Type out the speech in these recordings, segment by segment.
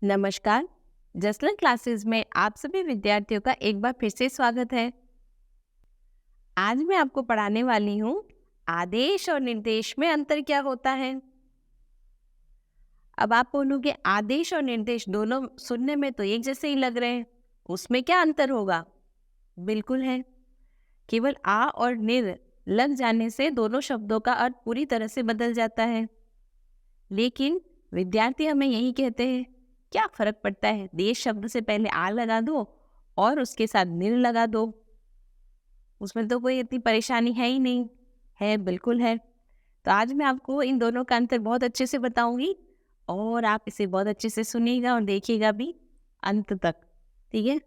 नमस्कार। जसलन क्लासेस में आप सभी विद्यार्थियों का एक बार फिर से स्वागत है। आज मैं आपको पढ़ाने वाली हूँ आदेश और निर्देश में अंतर क्या होता है। अब आप बोलोगे आदेश और निर्देश दोनों सुनने में तो एक जैसे ही लग रहे हैं, उसमें क्या अंतर होगा? बिल्कुल है, केवल आ और निर लग जाने से दोनों शब्दों का अर्थ पूरी तरह से बदल जाता है। लेकिन विद्यार्थी हमें यही कहते हैं, क्या फर्क पड़ता है, देश शब्द से पहले आ लगा दो और उसके साथ निर लगा दो, उसमें तो कोई इतनी परेशानी है ही नहीं। है, बिल्कुल है। तो आज मैं आपको इन दोनों का अंतर बहुत अच्छे से बताऊंगी और आप इसे बहुत अच्छे से सुनिएगा और देखिएगा भी अंत तक। ठीक है,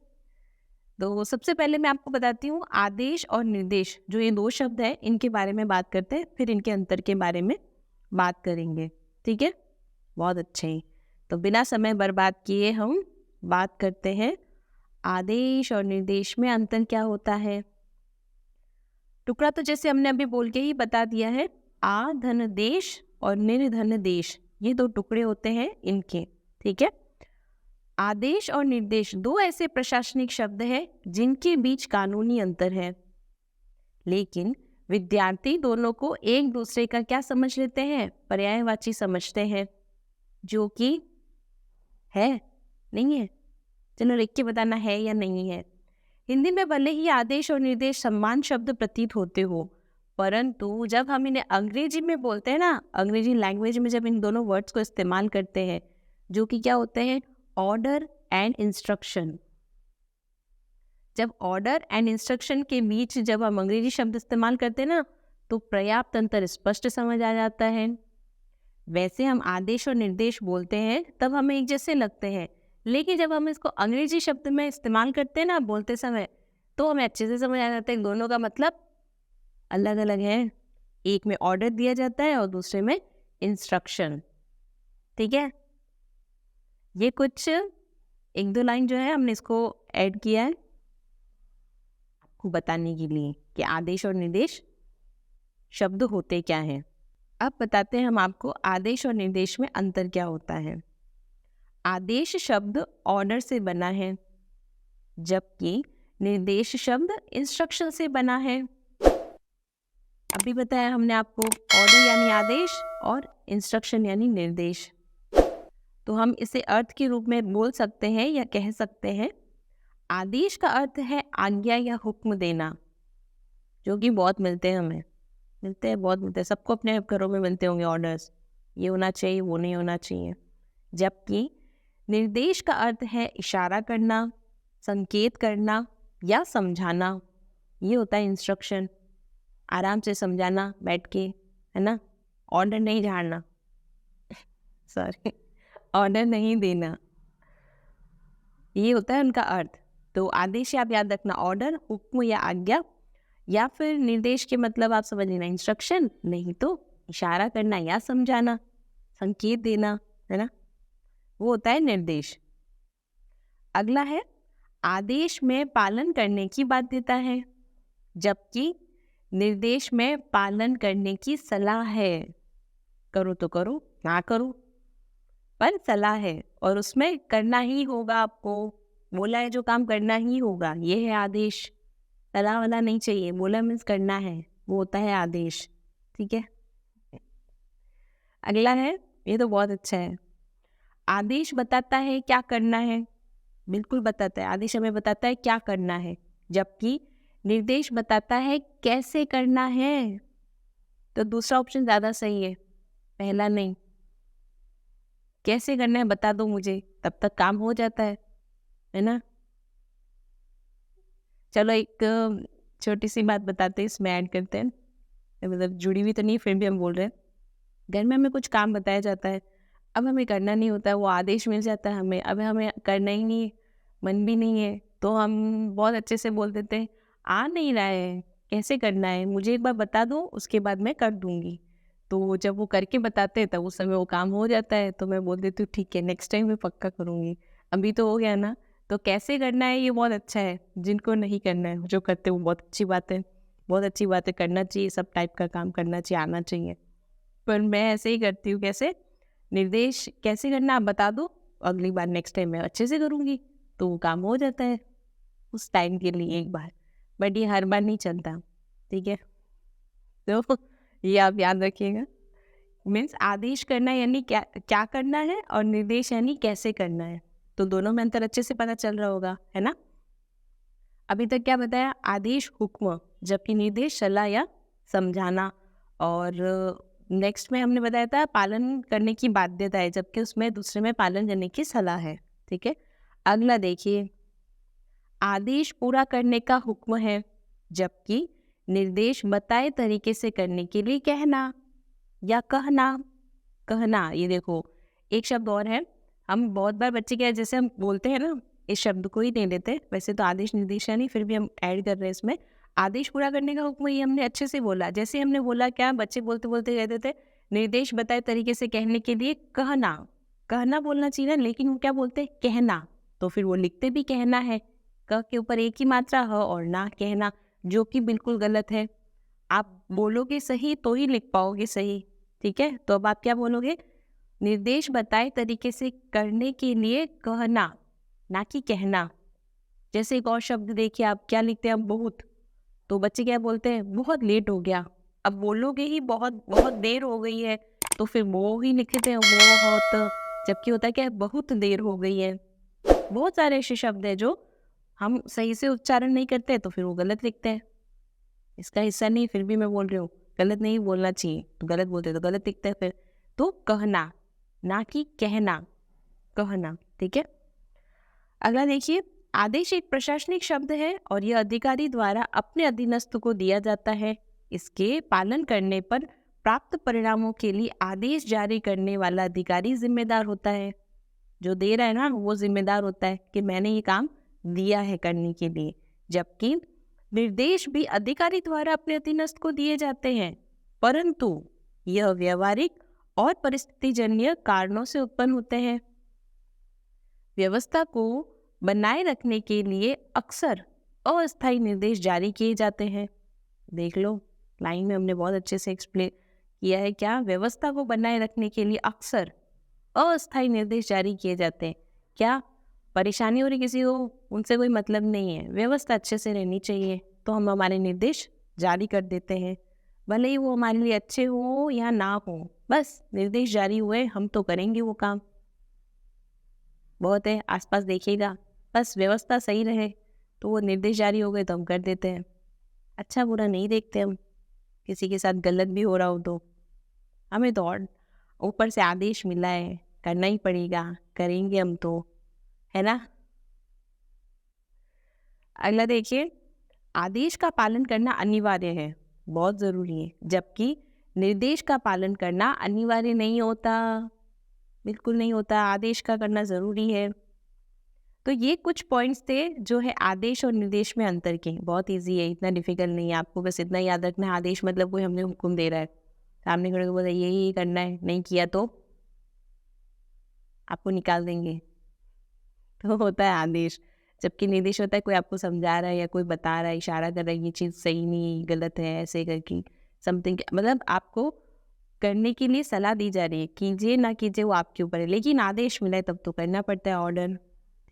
तो सबसे पहले मैं आपको बताती हूँ आदेश और निर्देश, जो ये दो शब्द हैं, इनके बारे में बात करते हैं, फिर इनके अंतर के बारे में बात करेंगे। ठीक है, बहुत अच्छे। तो बिना समय बर्बाद किए हम बात करते हैं आदेश और निर्देश में अंतर क्या होता है। टुकड़ा तो जैसे हमने अभी बोल के ही बता दिया है, आ धन देश और निर्धन देश, ये दो टुकड़े होते हैं इनके। ठीक है, आदेश और निर्देश दो ऐसे प्रशासनिक शब्द हैं जिनके बीच कानूनी अंतर है, लेकिन विद्यार्थी दोनों को एक दूसरे का क्या समझ लेते हैं? पर्यायवाची समझते हैं, जो कि है नहीं है। चलो लिख के बताना है या नहीं है। हिंदी में भले ही आदेश और निर्देश समान शब्द प्रतीत होते हो, परंतु जब हम इन्हें अंग्रेजी में बोलते हैं ना, अंग्रेजी लैंग्वेज में जब इन दोनों वर्ड्स को इस्तेमाल करते हैं, जो कि क्या होते हैं, ऑर्डर एंड इंस्ट्रक्शन। जब ऑर्डर एंड इंस्ट्रक्शन के बीच जब हम अंग्रेजी शब्द इस्तेमाल करते हैं ना, तो पर्याप्त अंतर स्पष्ट समझ आ जाता है। वैसे हम आदेश और निर्देश बोलते हैं तब हमें एक जैसे लगते हैं, लेकिन जब हम इसको अंग्रेजी शब्द में इस्तेमाल करते हैं ना बोलते समय, तो हमें अच्छे से समझ आ जाता है दोनों का मतलब अलग अलग है। एक में ऑर्डर दिया जाता है और दूसरे में इंस्ट्रक्शन। ठीक है, ये कुछ एक दो लाइन जो है हमने इसको ऐड किया है आपको बताने के लिए कि आदेश और निर्देश शब्द होते क्या हैं। अब बताते हैं हम आपको आदेश और निर्देश में अंतर क्या होता है। आदेश शब्द ऑर्डर से बना है, जबकि निर्देश शब्द इंस्ट्रक्शन से बना है। अभी बताया हमने आपको, ऑर्डर यानी आदेश और इंस्ट्रक्शन यानी निर्देश। तो हम इसे अर्थ के रूप में बोल सकते हैं या कह सकते हैं, आदेश का अर्थ है आज्ञा या हुक्म देना, जो कि बहुत मिलते हैं, हमें मिलते हैं, बहुत मिलते हैं, सबको अपने घरों में मिलते होंगे ऑर्डर्स, ये होना चाहिए, वो नहीं होना चाहिए। जबकि निर्देश का अर्थ है इशारा करना, संकेत करना या समझाना, ये होता है इंस्ट्रक्शन। आराम से समझाना बैठ के, है ना, ऑर्डर नहीं झाड़ना सॉरी, ऑर्डर नहीं देना, ये होता है उनका अर्थ। तो आदेश आप याद रखना, ऑर्डर, हुक्म या आज्ञा, या फिर निर्देश के मतलब आप समझ लेना इंस्ट्रक्शन, नहीं तो इशारा करना या समझाना, संकेत देना, है ना, वो होता है निर्देश। अगला है, आदेश में पालन करने की बाध्यता है, जबकि निर्देश में पालन करने की सलाह है। करो तो करो, ना करो पर सलाह है, और उसमें करना ही होगा, आपको बोला है जो काम करना ही होगा, ये है आदेश। सलाह वाला नहीं चाहिए, बोला मीन्स करना है, वो होता है आदेश। ठीक है, अगला है, ये तो बहुत अच्छा है। आदेश बताता है क्या करना है, बिल्कुल बताता है, आदेश हमें बताता है क्या करना है, जबकि निर्देश बताता है कैसे करना है। तो दूसरा ऑप्शन ज़्यादा सही है, पहला नहीं। कैसे करना है बता दो मुझे, तब तक काम हो जाता है ना। चलो एक छोटी सी बात बताते हैं, इसमें ऐड करते हैं, मतलब जुड़ी हुई तो नहीं, फिर भी हम बोल रहे हैं। घर में हमें कुछ काम बताया जाता है, अब हमें करना नहीं होता है, वो आदेश मिल जाता है हमें, अब हमें करना ही नहीं, मन भी नहीं है, तो हम बहुत अच्छे से बोल देते हैं, आ नहीं रहा है, कैसे करना है, मुझे एक बार बता दो, उसके बाद मैं कर दूंगी। तो जब वो करके बताते हैं तब उस समय वो काम हो जाता है, तो मैं बोल देती हूँ ठीक है, नेक्स्ट टाइम मैं पक्का करूँगी, अभी तो हो गया ना। तो कैसे करना है ये बहुत अच्छा है, जिनको नहीं करना है, जो करते हैं वो बहुत अच्छी बात है, बहुत अच्छी बात है, करना चाहिए, सब टाइप का काम करना चाहिए, आना चाहिए। पर मैं ऐसे ही करती हूँ, कैसे, निर्देश कैसे करना आप बता दो, अगली बार नेक्स्ट टाइम मैं अच्छे से करूँगी, तो वो काम हो जाता है उस टाइम के लिए एक बार, बट ये हर बार नहीं चलता, ठीक है। तो ये आप याद रखिएगा। मीन्स आदेश करना यानी क्या क्या करना है, और निर्देश यानी कैसे करना है, तो दोनों में अंतर अच्छे से पता चल रहा होगा, है ना। अभी तक क्या बताया, आदेश हुक्म, जबकि निर्देश सलाह या समझाना, और नेक्स्ट में हमने बताया था पालन करने की बाध्यता है, जबकि उसमें दूसरे में पालन करने की सलाह है, ठीक है। अगला देखिए, आदेश पूरा करने का हुक्म है, जबकि निर्देश बताए तरीके से करने के लिए कहना या कहना। कहना, ये देखो एक शब्द और है, हम बहुत बार बच्चे क्या जैसे हम बोलते हैं ना, इस शब्द को ही नहीं लेते, वैसे तो आदेश निर्देश है नहीं, फिर भी हम ऐड कर रहे हैं इसमें। आदेश पूरा करने का हुक्म, ये हमने अच्छे से बोला, जैसे हमने बोला क्या, बच्चे बोलते बोलते कहते थे निर्देश बताए तरीके से कहने के लिए कहना। कहना बोलना चाहिए ना, लेकिन वो क्या बोलते हैं, कहना, तो फिर वो लिखते भी कहना है, क के ऊपर एक ही मात्रा ह और ना कहना, जो कि बिल्कुल गलत है। आप बोलोगे सही तो ही लिख पाओगे सही, ठीक है। तो अब आप क्या बोलोगे, निर्देश बताए तरीके से करने के लिए कहना, ना कि कहना। जैसे एक और शब्द देखिए, आप क्या लिखते हैं, अब बहुत, तो बच्चे क्या बोलते हैं, बहुत लेट हो गया। अब बोलोगे ही बहुत बहुत देर हो गई है, तो फिर वो ही लिखते हैं बहुत, जबकि होता है क्या है, बहुत देर हो गई है। बहुत सारे ऐसे शब्द हैं जो हम सही से उच्चारण नहीं करते, तो फिर वो गलत लिखते हैं। इसका हिस्सा नहीं, फिर भी मैं बोल रही हूँ, गलत नहीं बोलना चाहिए, तो गलत बोलते तो गलत लिखते हैं फिर। तो कहना, ना कि कहना, कहना, ठीक है। अगला देखिए, आदेश एक प्रशासनिक शब्द है और यह अधिकारी द्वारा अपने अधीनस्थ को दिया जाता है। इसके पालन करने पर प्राप्त परिणामों के लिए आदेश जारी करने वाला अधिकारी जिम्मेदार होता है। जो दे रहा है ना, वो जिम्मेदार होता है कि मैंने ये काम दिया है करने के लिए। जबकि निर्देश भी अधिकारी द्वारा अपने अधीनस्थ को दिए जाते हैं, परंतु यह व्यवहारिक और परिस्थितिजन्य कारणों से उत्पन्न होते हैं। व्यवस्था को बनाए रखने के लिए अक्सर अस्थायी निर्देश जारी किए जाते हैं। देख लो, लाइन में हमने बहुत अच्छे से एक्सप्लेन किया है, क्या व्यवस्था को बनाए रखने के लिए अक्सर अस्थायी निर्देश जारी किए जाते हैं। क्या परेशानी हो रही किसी को, उनसे कोई मतलब नहीं है, व्यवस्था अच्छे से रहनी चाहिए, तो हम हमारे निर्देश जारी कर देते हैं, भले ही वो हमारे लिए अच्छे हो या ना हो, बस निर्देश जारी हुए, हम तो करेंगे वो काम। बहुत है, आसपास देखिएगा, बस व्यवस्था सही रहे, तो वो निर्देश जारी हो गए तो हम कर देते हैं। अच्छा बुरा नहीं देखते हम, किसी के साथ गलत भी हो रहा हो तो हमें तो और ऊपर से आदेश मिला है, करना ही पड़ेगा, करेंगे हम तो, है ना। अगला देखिए, आदेश का पालन करना अनिवार्य है, बहुत ज़रूरी है, जबकि निर्देश का पालन करना अनिवार्य नहीं होता, बिल्कुल नहीं होता, आदेश का करना ज़रूरी है। तो ये कुछ पॉइंट्स थे जो है आदेश और निर्देश में अंतर के। बहुत इजी है, इतना डिफिकल्ट नहीं है, आपको बस इतना याद रखना है, आदेश मतलब कोई हमने हुक्म दे रहा है, सामने खड़े को बोला यही करना है, नहीं किया तो आपको निकाल देंगे, तो होता है आदेश। जबकि निर्देश होता है कोई आपको समझा रहा है या कोई बता रहा है, इशारा कर रहा है, ये चीज़ सही नहीं, गलत है, ऐसे करके समथिंग, मतलब आपको करने के लिए सलाह दी जा रही है, कीजिए ना कीजिए वो आपके ऊपर है, लेकिन आदेश मिला है तब तो करना पड़ता है, ऑर्डर,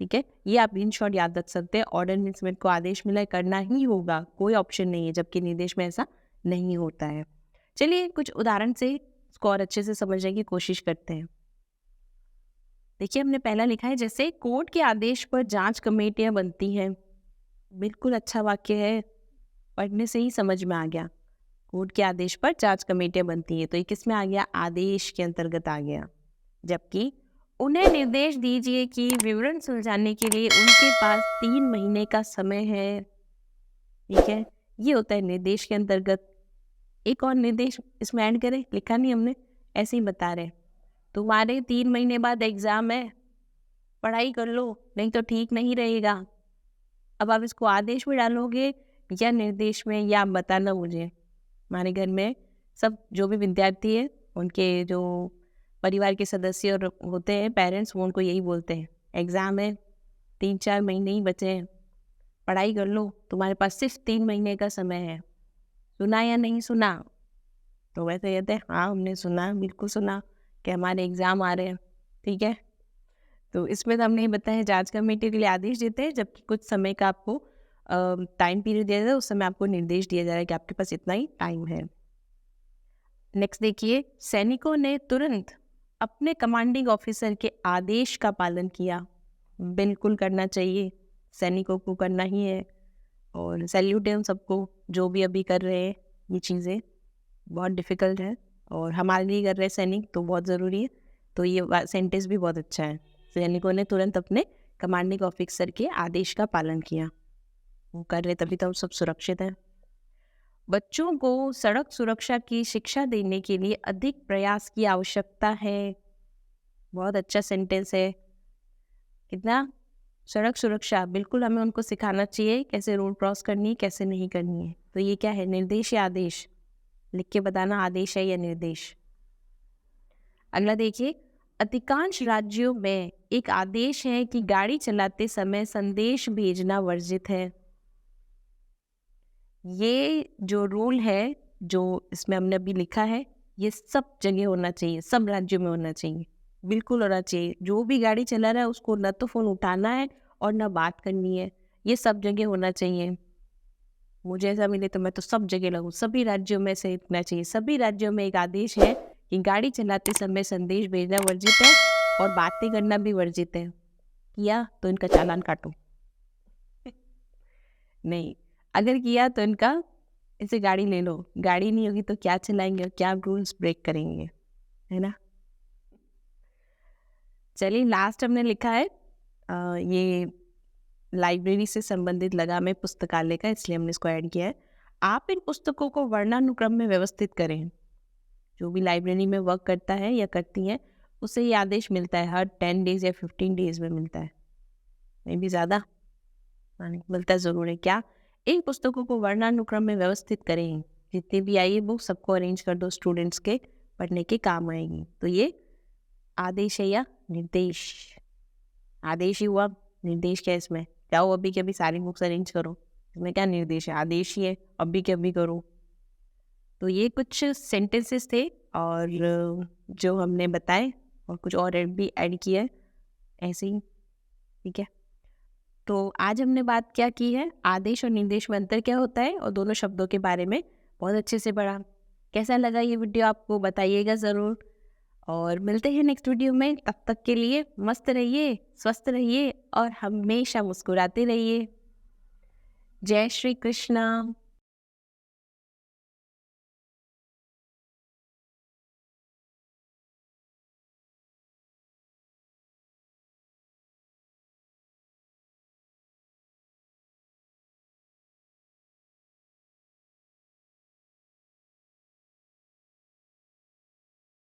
ठीक है। ये आप इन शॉर्ट याद रख सकते हैं, ऑर्डर मीन्स मेरे को आदेश मिला है, करना ही होगा, कोई ऑप्शन नहीं है, जबकि निर्देश में ऐसा नहीं होता है। चलिए कुछ उदाहरण से इसको और अच्छे से समझने की कोशिश करते हैं। देखिए, हमने पहला लिखा है, जैसे कोर्ट के आदेश पर जांच कमेटियां बनती हैं। बिल्कुल अच्छा वाक्य है, पढ़ने से ही समझ में आ गया, कोर्ट के आदेश पर जांच कमेटियां बनती है, तो ये किस में आ गया, आदेश के अंतर्गत आ गया। जबकि उन्हें निर्देश दीजिए कि विवरण सुलझाने के लिए उनके पास 3 महीने का समय है, ठीक है, ये होता है निर्देश के अंतर्गत। एक और निर्देश इसमें ऐड करें, लिखा नहीं हमने, ऐसे ही बता रहे, तुम्हारे 3 महीने बाद एग्जाम है, पढ़ाई कर लो, नहीं तो ठीक नहीं रहेगा। अब आप इसको आदेश में डालोगे या निर्देश में, या आप बताना मुझे। हमारे घर में सब जो भी विद्यार्थी है, उनके जो परिवार के सदस्य और होते हैं, पेरेंट्स, वो उनको यही बोलते हैं, एग्ज़ाम है, 3-4 महीने ही बचे हैं, पढ़ाई कर लो, तुम्हारे पास सिर्फ 3 महीने का समय है। सुना या नहीं सुना? तो वैसे कहते हैं हाँ हमने सुना, बिल्कुल सुना कि हमारे एग्ज़ाम आ रहे हैं, ठीक है। तो इसमें तो हमने ये बताया जांच कमेटी के लिए आदेश देते हैं, जबकि कुछ समय का आपको टाइम पीरियड दिया जाता है, उस समय आपको निर्देश दिया जा रहा है कि आपके पास इतना ही टाइम है। नेक्स्ट देखिए, सैनिकों ने तुरंत अपने कमांडिंग ऑफिसर के आदेश का पालन किया। बिल्कुल करना चाहिए, सैनिकों को करना ही है, और सैल्यूट है उन सबको जो भी अभी कर रहे हैं ये चीज़ें। बहुत डिफ़िकल्ट है और हमारे लिए कर रहे हैं सैनिक, तो बहुत ज़रूरी है। तो ये सेंटेंस भी बहुत अच्छा है। सैनिकों ने तुरंत अपने कमांडिंग ऑफिसर के आदेश का पालन किया। वो कर रहे तभी तो हम सब सुरक्षित हैं। बच्चों को सड़क सुरक्षा की शिक्षा देने के लिए अधिक प्रयास की आवश्यकता है। बहुत अच्छा सेंटेंस है। कितना? सड़क सुरक्षा, बिल्कुल हमें उनको सिखाना चाहिए कैसे रोड क्रॉस करनी है, कैसे नहीं करनी है। तो ये क्या है, निर्देश या आदेश? लिख के बताना आदेश है या निर्देश। अगला देखिए, अधिकांश राज्यों में एक आदेश है कि गाड़ी चलाते समय संदेश भेजना वर्जित है। ये जो रूल है, जो इसमें हमने अभी लिखा है, ये सब जगह होना चाहिए, सब राज्यों में होना चाहिए, बिल्कुल होना चाहिए। जो भी गाड़ी चला रहा है उसको न तो फ़ोन उठाना है और न बात करनी है, ये सब जगह होना चाहिए। मुझे ऐसा मिले तो मैं तो सब जगह लगूँ, सभी राज्यों में से इतना चाहिए। सभी राज्यों में एक आदेश है कि गाड़ी चलाते समय संदेश भेजना वर्जित है और बातें करना भी वर्जित है। किया तो इनका चालान काटो। नहीं, अगर किया तो इनका इसे गाड़ी ले लो। गाड़ी नहीं होगी तो क्या चलाएंगे और क्या रूल्स ब्रेक करेंगे, है ना। चलिए, लास्ट हमने लिखा है ये लाइब्रेरी से संबंधित लगा में पुस्तकालय का, इसलिए हमने इसको ऐड किया है। आप इन पुस्तकों को वर्णानुक्रम में व्यवस्थित करें। जो भी लाइब्रेरी में वर्क करता है या करती है उसे ये आदेश मिलता है, हर 10 डेज या 15 डेज में मिलता है, नहीं भी ज़्यादा मिलता ज़रूर है। क्या? इन पुस्तकों को वर्णानुक्रम में व्यवस्थित करें। जितनी भी आई है बुक सबको अरेंज कर दो, स्टूडेंट्स के पढ़ने के काम आएगी। तो ये आदेश है या निर्देश? आदेश ही हुआ, निर्देश क्या है इसमें? जाओ अभी के अभी सारी बुक्स अरेंज करो, इसमें क्या निर्देश है? आदेश ही है, अभी के अभी करो। तो ये कुछ सेंटेंसेस थे और जो हमने बताए, और कुछ और भी ऐड किया है ऐसे ही, ठीक है। तो आज हमने बात क्या की है, आदेश और निर्देश में अंतर क्या होता है, और दोनों शब्दों के बारे में बहुत अच्छे से पढ़ा। कैसा लगा ये वीडियो आपको, बताइएगा ज़रूर, और मिलते हैं नेक्स्ट वीडियो में। तब तक के लिए मस्त रहिए, स्वस्थ रहिए और हमेशा मुस्कुराते रहिए। जय श्री कृष्णा।